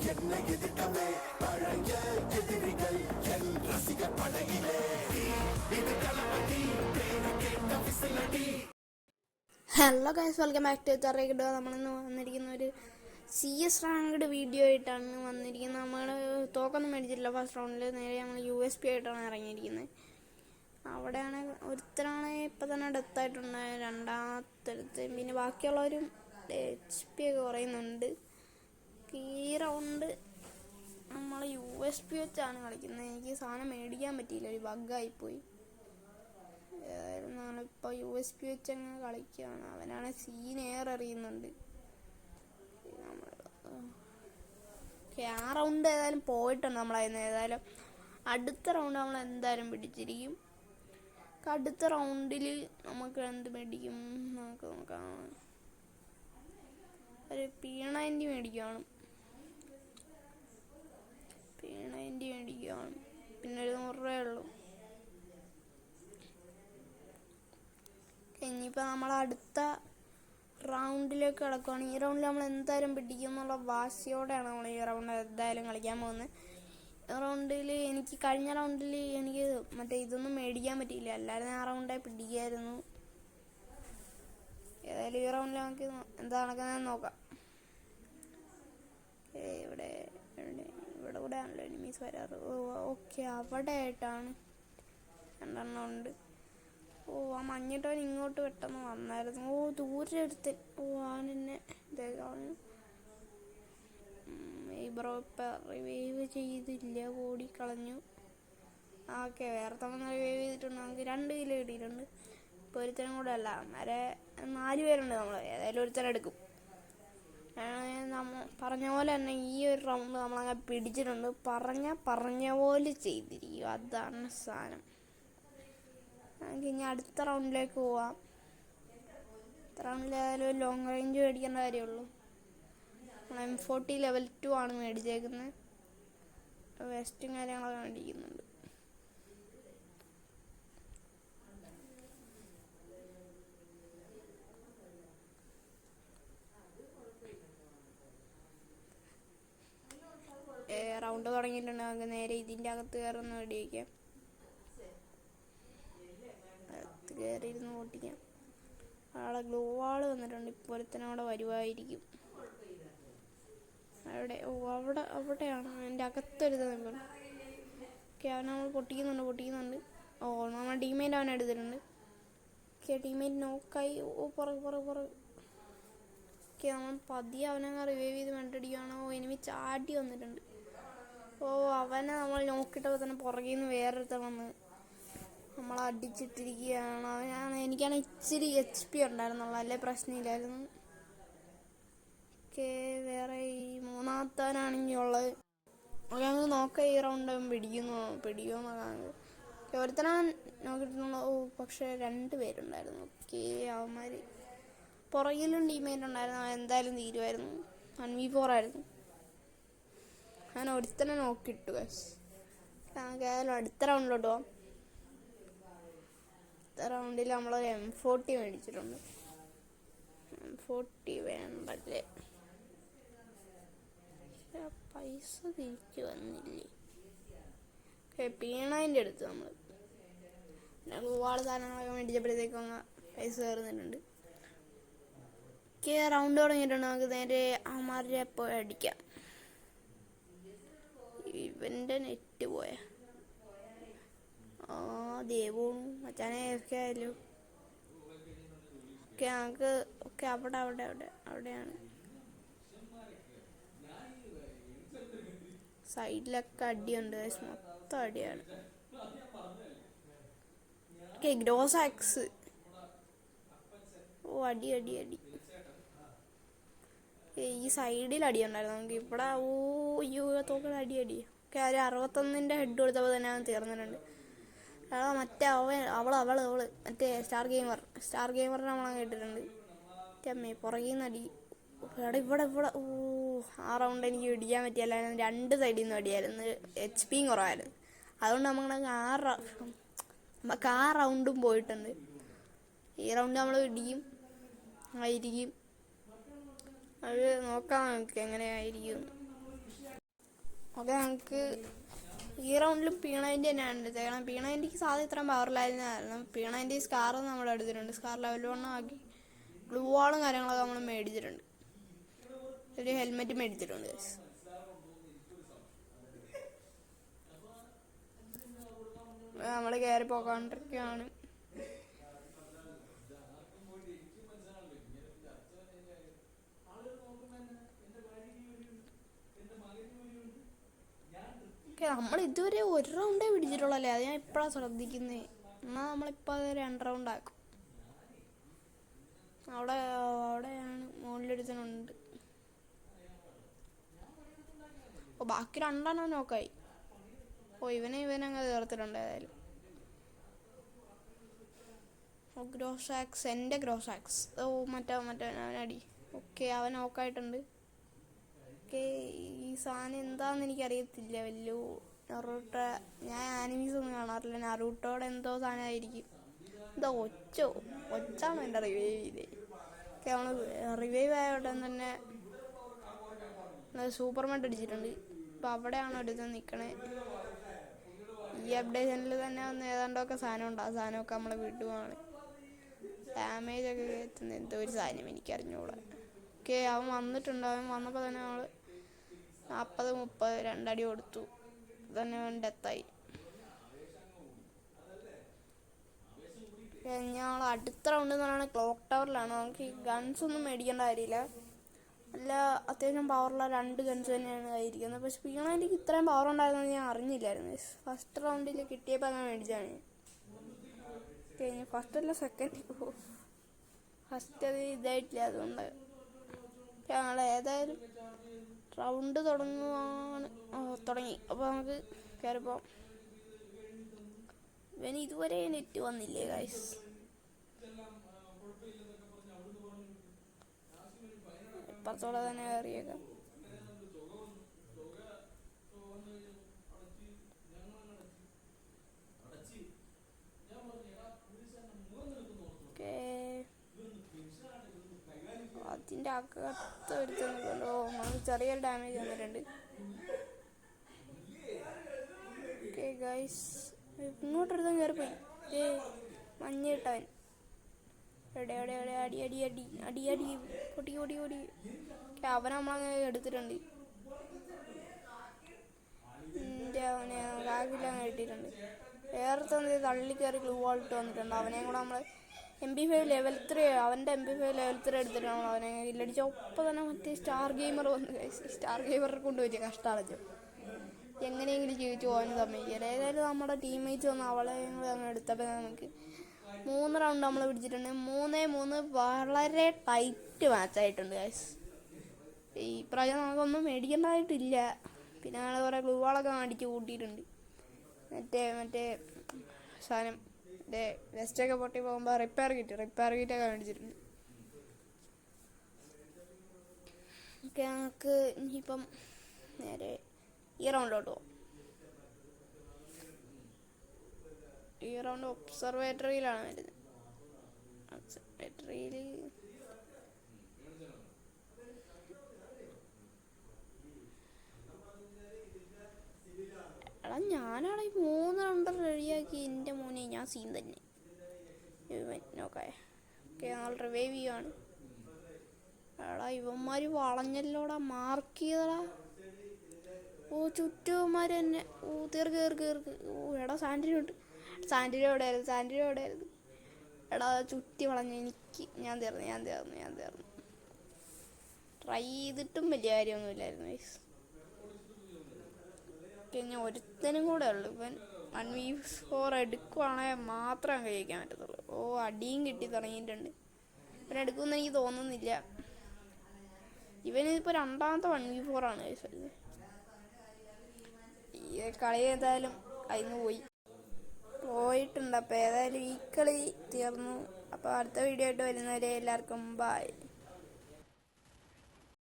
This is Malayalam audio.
Hello guys, welcome back to തറയിടുക. നമ്മളിന്ന് വന്നിരിക്കുന്ന ഒരു CS റാങ്ക്ഡ് വീഡിയോ ആയിട്ടാണ് വന്നിരിക്കുന്നത്. നമ്മൾ തോക്കൊന്നും മേടിച്ചിട്ടില്ല ഫസ്റ്റ് റൗണ്ടിൽ. നേരെ നമ്മൾ USP ആയിട്ടാണ് ഇറങ്ങിയിരിക്കുന്നത്. അവിടെയാണ് ഒരുത്തരാണ് ഇപ്പം തന്നെ ഡെത്തായിട്ടുണ്ട്, രണ്ടാമത്തെ. പിന്നെ ബാക്കിയുള്ളവരും HP ഒക്കെ കുറയുന്നുണ്ട്. ഈ റൗണ്ട് നമ്മൾ USP വെച്ചാണ് കളിക്കുന്നത്. എനിക്ക് സാധനം മേടിക്കാൻ പറ്റിയില്ല, ഒരു ബഗ്ഗായിപ്പോയി. ഇപ്പോൾ USP വെച്ചങ്ങ് കളിക്കുകയാണ്. അവനാണ് സീൻ എറിയുന്നുണ്ട്. ആ റൗണ്ട് ഏതായാലും പോയിട്ടുണ്ട് നമ്മളതിന്. ഏതായാലും അടുത്ത റൗണ്ട് നമ്മൾ എന്തായാലും പിടിച്ചിരിക്കും. അടുത്ത റൗണ്ടിൽ നമുക്ക് എന്ത് മേടിക്കും നമുക്ക് നോക്കാം. ഒരു P90 മേടിക്കുകയാണ്. പിന്നെ ഒരു 100 രൂപയേ ഉള്ളൂ. ഇനിയിപ്പോൾ നമ്മൾ അടുത്ത റൗണ്ടിലേക്ക് കിടക്കുകയാണ്. ഈ റൗണ്ടിൽ നമ്മൾ എന്തായാലും പിടിക്കും എന്നുള്ള വാശിയോടെയാണ് നമ്മൾ ഈ റൗണ്ട് എന്തായാലും കളിക്കാൻ പോകുന്നത്. ഈ റൗണ്ടിൽ എനിക്ക് കഴിഞ്ഞ റൗണ്ടിൽ എനിക്ക് മറ്റേ ഇതൊന്നും മേടിക്കാൻ പറ്റിയില്ല, എല്ലാവരും ആ റൗണ്ടായി പിടിക്കായിരുന്നു. ഏതായാലും ഈ റൗണ്ടിൽ നമുക്ക് എന്താ നടക്കുന്നതെന്ന് നോക്കാം. ഇവിടെ കൂടെ ആണല്ലോ എനിമീസ് വരാറ്. ഓക്കെ, അവിടെ ആയിട്ടാണ് രണ്ടെണ്ണം ഉണ്ട്. ആ മഞ്ഞിട്ടവൻ ഇങ്ങോട്ട് പെട്ടെന്ന് വന്നായിരുന്നു. ദൂരെ എടുത്ത് അവനെന്നെ ബ്രോ ഇപ്പം റിവൈവ് ചെയ്തില്ല, ഓടിക്കളഞ്ഞു. ഓക്കെ, വേറെ തവണ റിവൈവ് ചെയ്തിട്ടുണ്ട്. നമുക്ക് 2 കിലോ കിട്ടിയിട്ടുണ്ട്. ഇപ്പോൾ ഒരുത്തനും കൂടെ അല്ല, അന്നേരെ 4 പേരുണ്ട്. നമ്മൾ ഏതായാലും ഒരുത്തരം എടുക്കും. പറഞ്ഞ പോലെ തന്നെ ഈ ഒരു റൗണ്ട് നമ്മളങ്ങനെ പിടിച്ചിട്ടുണ്ട്. പറഞ്ഞ പോലെ ചെയ്തിരിക്കും, അതാണ് സാധനം. നമുക്ക് ഇനി അടുത്ത റൗണ്ടിലേക്ക് പോവാം. അടുത്ത റൗണ്ടിൽ ഏതായാലും ലോങ് റേഞ്ച് മേടിക്കേണ്ട കാര്യമുള്ളൂ. M40 ലെവൽ 2 ആണ് മേടിച്ചേക്കുന്നത്. വെസ്റ്റും കാര്യങ്ങളൊക്കെ മേടിക്കുന്നുണ്ട്. റൗണ്ട് തുടങ്ങിയിട്ടുണ്ട്. നമുക്ക് നേരെ ഇതിൻ്റെ അകത്ത് കയറുന്ന വെടിവയ്ക്കാം. കയറിയിരുന്ന് ഓട്ടിക്കാം. ആളെ ഗ്ലൂ വാള് വന്നിട്ടുണ്ട്. ഇപ്പോൾ ഒരുത്തനവിടെ വരുമായിരിക്കും. അവിടെയാണ് എൻ്റെ അകത്തൊരുത്തൻ. ഓക്കെ, അവൻ നമ്മൾ പൊട്ടിക്കുന്നുണ്ട്. നമ്മൾ ടീമേറ്റ് അവനെ എടുത്തിട്ടുണ്ട്. ഓക്കെ, ടീമേറ്റ് നോക്കായി. പുറകെ. ഓക്കെ, നമ്മൾ പതിയെ അവനെ റിവൈവ് ചെയ്ത് വേണ്ടടിക്കുകയാണ്. എനിമി ചാടി വന്നിട്ടുണ്ട്. അവനെ നമ്മൾ നോക്കിയിട്ടപ്പോൾ തന്നെ പുറകിൽ നിന്ന് വേറൊരുത്തൻ വന്ന് നമ്മൾ അടിച്ചിട്ടിരിക്കുകയാണ്. എനിക്കാണ് ഇച്ചിരി HP ഉണ്ടായിരുന്നുള്ളൂ, അല്ലേ പ്രശ്നമില്ലായിരുന്നു. ഓക്കെ, വേറെ ഈ മൂന്നാമത്താനാണെങ്കിൽ ഉള്ളത്. ഞങ്ങൾ നോക്കാം ഈ റൗണ്ട് പിടിക്കുമെന്നൊക്കെ. ഒരുത്തന നോക്കിയിട്ടുള്ള. പക്ഷേ 2 പേരുണ്ടായിരുന്നു. ഓക്കെ, അവന്മാർ പുറകിലും ടീമേറ്റ് ഉണ്ടായിരുന്നു. എന്തായാലും തീരുമായിരുന്നു. 1v4 ആയിരുന്നു. ഞാൻ ഒരുത്തനെ നോക്കിയിട്ടു. നമുക്ക് ഏതായാലും അടുത്ത റൗണ്ടിലോട്ട് പോകാം. അടുത്ത റൗണ്ടിൽ നമ്മൾ M40 മേടിച്ചിട്ടുണ്ട്. M40 വേണ്ടല്ലേ, പൈസ തിരിച്ചു വന്നില്ലേ. P90 എടുത്തു നമ്മൾ. ഒരുപാട് സാധനങ്ങളൊക്കെ മേടിച്ചപ്പോഴത്തേക്കും അങ്ങ് പൈസ കയറുന്നുണ്ട്. റൗണ്ട് തുടങ്ങിയിട്ടുണ്ട്. നമുക്ക് നേരെ അമാരെ പോയി അടിക്കാം. ഇവൻ്റെ നെറ്റ് പോയ ദേവവും മച്ചാനെ ഒക്കെ ആയാലും. ഓക്കെ, നമുക്ക് അവിടെയാണ്. സൈഡിലൊക്കെ അടിയുണ്ട്, മൊത്തം അടിയാണ്. ഓക്കെ, ഗ്രോസാക്സ്. അടി. ഈ സൈഡിൽ അടിയുണ്ടായിരുന്നു. നമുക്ക് ഇവിടെ തോക്കട അടി. ഓക്കെ, ഒരു 61ൻ്റെ ഹെഡ് കൊടുത്തപ്പോൾ തന്നെ അവൻ തീർന്നിട്ടുണ്ട്. മറ്റേ അവള് മറ്റേ സ്റ്റാർ ഗെയിമറിനെ നമ്മളങ്ങ് കേട്ടിട്ടുണ്ട്. അമ്മേ, പുറകിൽ നിന്ന് അടി. ഇവിടെ ആ റൗണ്ട് എനിക്ക് പിടിക്കാൻ പറ്റിയല്ലായിരുന്നു. 2 സൈഡിൽ നിന്ന് അടിയായിരുന്നു. HP കുറവായിരുന്നു. അതുകൊണ്ട് നമുക്ക് ആ റൗണ്ടും പോയിട്ടുണ്ട്. ഈ റൗണ്ട് നമ്മൾ പിടിക്കും ആയിരിക്കും. അത് നോക്കാം നമുക്ക് എങ്ങനെയായിരിക്കും. ഓക്കെ, നമുക്ക് ഈ റൗണ്ടിലും P90 തന്നെയാണ് എടുത്തേക്കണം. P90ക്ക് സാധ്യത ഇത്രയും പവറിലായിരുന്നു. P90 സ്കാർ നമ്മൾ എടുത്തിട്ടുണ്ട്. സ്കാർ ലെവൽ 1 ആക്കി ഗ്ലൂ വാളും കാര്യങ്ങളൊക്കെ നമ്മൾ മേടിച്ചിട്ടുണ്ട്. ഒരു ഹെൽമെറ്റ് മേടിച്ചിട്ടുണ്ട്. നമ്മൾ കയറി പോകാണ്ടിരിക്കുകയാണ്. നമ്മൾ ഇതുവരെ ഒരു റൗണ്ടേ പിടിച്ചിട്ടുള്ളല്ലേ, അത് ഞാൻ ഇപ്പോഴാണ് ശ്രദ്ധിക്കുന്നത്. എന്നാൽ നമ്മളിപ്പോൾ അത് 2 റൗണ്ട് ആക്കും. അവിടെയാണ് മുകളിലൊരുത്തനുണ്ട്. ബാക്കി 2 നോക്കായി. ഇവനങ്ങ് തീർത്തിട്ടുണ്ട്. ഏതായാലും ഗ്രോസാക്സ്, എൻ്റെ ഗ്രോസാക്സ്. മറ്റേ അവനടി. ഓക്കെ, അവൻ നോക്കായിട്ടുണ്ട്. ഓക്കെ, ഈ സാധനം എന്താണെന്ന് എനിക്കറിയത്തില്ല. വലിയ നറൂട്ടോ, ഞാൻ ആനിമീസ് ഒന്നും കാണാറില്ല. നറൂട്ടോടെ എന്തോ സാധനമായിരിക്കും. എന്താ ഒച്ചാണോ എൻ്റെ റിവൈവ് ചെയ്തേ? ഓക്കെ, അവൾ റിവൈവ് ആയോട്ടെ തന്നെ സൂപ്പർമെന്റ് അടിച്ചിട്ടുണ്ട്. ഇപ്പം അവിടെയാണ് എടുത്ത് നിൽക്കണേ. ഈ അപ്ഡേഷനിൽ തന്നെ വന്ന് ഏതാണ്ടൊക്കെ സാധനം ഉണ്ട്. ആ സാധനമൊക്കെ നമ്മളെ വിട്ടുപോവാണ്. ഡാമേജ് ഒക്കെ കയറ്റുന്ന എന്തോ ഒരു സാധനം എനിക്കറിഞ്ഞൂടാ. ഓക്കെ, അവൻ വന്നിട്ടുണ്ട്. അവൻ വന്നപ്പോൾ തന്നെ നമ്മൾ 40-30 2 അടി കൊടുത്തു. തന്നെ അവൻ ഡെത്തായി. ഞങ്ങൾ അടുത്ത റൗണ്ട് എന്ന് പറയുന്നത് ക്ലോക്ക് ടവറിലാണ്. നമുക്ക് ഈ ഗൺസ് ഒന്നും മേടിക്കേണ്ട കാര്യമില്ല. അല്ല, അത്യാവശ്യം പവറുള്ള 2 ഗൺസ് തന്നെയാണ് കയ്യിരിക്കുന്നത്. പക്ഷെ P90ക്ക് ഇത്രയും പവർ ഉണ്ടായിരുന്നെന്ന് ഞാൻ അറിഞ്ഞില്ലായിരുന്നു. ഫസ്റ്റ് റൗണ്ടിൽ കിട്ടിയപ്പോൾ ഞാൻ മേടിച്ചാണ്. കഴിഞ്ഞ് ഫസ്റ്റ് അല്ല സെക്കൻഡ്, ഫസ്റ്റ് അത് ഇതായിട്ടില്ല. അതുകൊണ്ട് ഞങ്ങൾ ഏതായാലും റൗണ്ട് തുടങ്ങുവാണ്. തുടങ്ങി. അപ്പോൾ നമുക്ക് കയറിപ്പോൾ ഇവന് ഇതുവരെ നെറ്റ് വന്നില്ലേ ഗൈസ്? ഇപ്പുറത്തോടെ തന്നെ കയറിയേക്കാം. അതിൻ്റെ അകത്ത് എടുത്തുണ്ടോ നമുക്ക് ചെറിയൊരു ഡാമേജ് വന്നിട്ടുണ്ട്. ഓക്കെ ഗൈസ്, ഇങ്ങോട്ടൊരുത്തൻ കയറിപ്പോയി. മഞ്ഞിട്ടവൻ എവിടെ അടി അടി അടി അടി അടി പൊടി പൊടി പൊടി. അവനെ നമ്മളങ്ങനെ എടുത്തിട്ടുണ്ട്. അവനെ ബാഗിലങ്ങ് ഇട്ടിട്ടുണ്ട്. വേറെ തന്നെ തള്ളി കയറി ഗ്ലൂ വാളിട്ട് വന്നിട്ടുണ്ട്. അവനെയും കൂടെ നമ്മൾ MP5 ലെവൽ 3, അവൻ്റെ MP5 ലെവൽ 3 എടുത്തിട്ട് നമ്മൾ അവനെ ഇല്ലടിച്ച. ഒപ്പം തന്നെ മറ്റേ സ്റ്റാർ ഗെയിമർ വന്ന്. സ്റ്റാർ ഗെയിമറെ കൊണ്ട് പറ്റിയ കഷ്ടമടച്ചു. എങ്ങനെയെങ്കിലും ജീവിച്ചു പോകാൻ സമ്മതിക്കില്ല. ഏതായാലും നമ്മുടെ ടീംമേറ്റ്സ് വന്ന് അവളെ അങ്ങ് എടുത്തപ്പോൾ നമുക്ക് 3 റൗണ്ട് നമ്മൾ പിടിച്ചിട്ടുണ്ട്. 3-3 വളരെ ടൈറ്റ് മാച്ചായിട്ടുണ്ട് ഗൈസ്. ഈ പ്രാവശ്യം നമുക്കൊന്നും മേടിക്കേണ്ടതായിട്ടില്ല. പിന്നെ ഞങ്ങൾ കുറേ ഗ്ലൂ വാളൊക്കെ അടിച്ച് കൂട്ടിയിട്ടുണ്ട്. മറ്റേ സാധനം വെസ്റ്റൊക്കെ പൊട്ടി പോകുമ്പോൾ റിപ്പയർ കിറ്റൊക്കെ മേടിച്ചിട്ടുണ്ട്. ഓക്കെ, ഞങ്ങൾക്ക് ഇനിയിപ്പം നേരെ ഈ റൗണ്ടിലോട്ട് പോകും. ഈ റൗണ്ട് ഒബ്സർവേറ്ററിയിലാണ് വരുന്നത്. ഒബ്സർവേറ്ററിയിൽ ഞാനാണ് ഈ 3 റൗണ്ട് റെഡിയാക്കി. എൻ്റെ മോനെ ഞാൻ സീൻ തന്നെ. നോക്കേ, ഓക്കെ, ഞങ്ങൾ റിവൈവ് ചെയ്യുകയാണ്. ഇവന്മാർ വളഞ്ഞല്ലോടാ, മാർക്ക് ചെയ്തടാ. ചുറ്റുമാർ തന്നെ. തീർക്ക്. എടാ സാൻഡിനോ എവിടെയായിരുന്നു. എടാ ചുറ്റി വളഞ്ഞ ഞാൻ തീർന്നു. ട്രൈ ചെയ്തിട്ടും വലിയ കാര്യമൊന്നുമില്ലായിരുന്നു. പിന്നെ ഒരുത്തനും കൂടെ ഉള്ളു. ഇവൻ 1v4 എടുക്കുവാണെങ്കിൽ മാത്രം കഴിക്കാൻ പറ്റത്തുള്ളൂ. അടിയും കിട്ടി തുടങ്ങിയിട്ടുണ്ട്. ഇവൻ എടുക്കുമെന്ന് എനിക്ക് തോന്നുന്നില്ല. ഇവനിപ്പോൾ 2ാമത്തെ 1v4 ആണ്. ഈ കളി ഏതായാലും അതിന് പോയിട്ടുണ്ട്. അപ്പോൾ ഏതായാലും ഈ കളി തീർന്നു. അപ്പോൾ അടുത്ത വീഡിയോ ആയിട്ട് വരുന്നവരെ എല്ലാവർക്കും ബൈ.